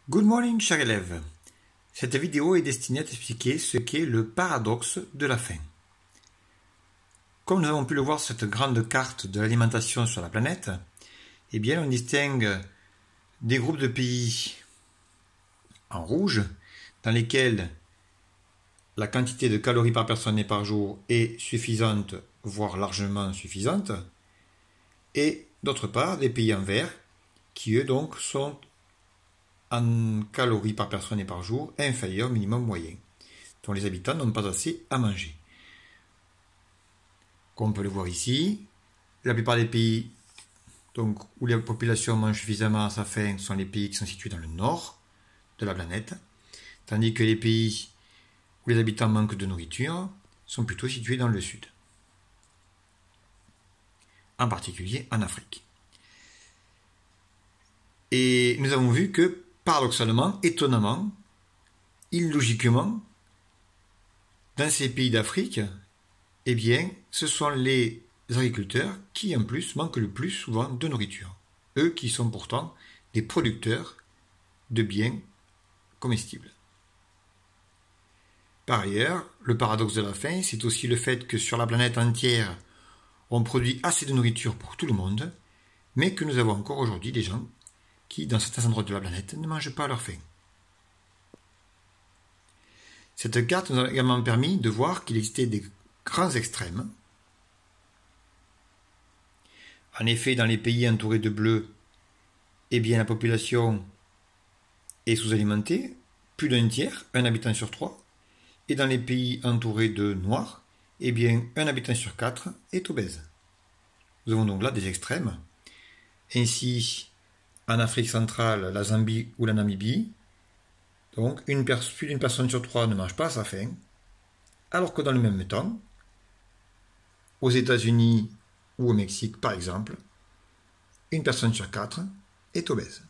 Good morning, chers élèves. Cette vidéo est destinée à t'expliquer ce qu'est le paradoxe de la faim. Comme nous avons pu le voir sur cette grande carte de l'alimentation sur la planète, eh bien, on distingue des groupes de pays en rouge, dans lesquels la quantité de calories par personne et par jour est suffisante, voire largement suffisante, et d'autre part, des pays en vert, qui eux donc sont en calories par personne et par jour inférieur au minimum moyen, dont les habitants n'ont pas assez à manger. Comme on peut le voir ici, la plupart des pays donc, où la population mange suffisamment à sa faim sont les pays qui sont situés dans le nord de la planète, tandis que les pays où les habitants manquent de nourriture sont plutôt situés dans le sud, en particulier en Afrique. Et nous avons vu que, paradoxalement, étonnamment, illogiquement, dans ces pays d'Afrique, eh bien, ce sont les agriculteurs qui, en plus, manquent le plus souvent de nourriture. Eux qui sont pourtant des producteurs de biens comestibles. Par ailleurs, le paradoxe de la faim, c'est aussi le fait que sur la planète entière, on produit assez de nourriture pour tout le monde, mais que nous avons encore aujourd'hui des gens qui, dans certains endroits de la planète, ne mangent pas à leur faim. Cette carte nous a également permis de voir qu'il existait des grands extrêmes. En effet, dans les pays entourés de bleu, eh bien, la population est sous-alimentée, plus d'un tiers, un habitant sur trois, et dans les pays entourés de noir, eh bien, un habitant sur quatre est obèse. Nous avons donc là des extrêmes. Ainsi, en Afrique centrale, la Zambie ou la Namibie, donc plus d'une personne sur trois ne mange pas à sa faim, alors que dans le même temps, aux États-Unis ou au Mexique par exemple, une personne sur quatre est obèse.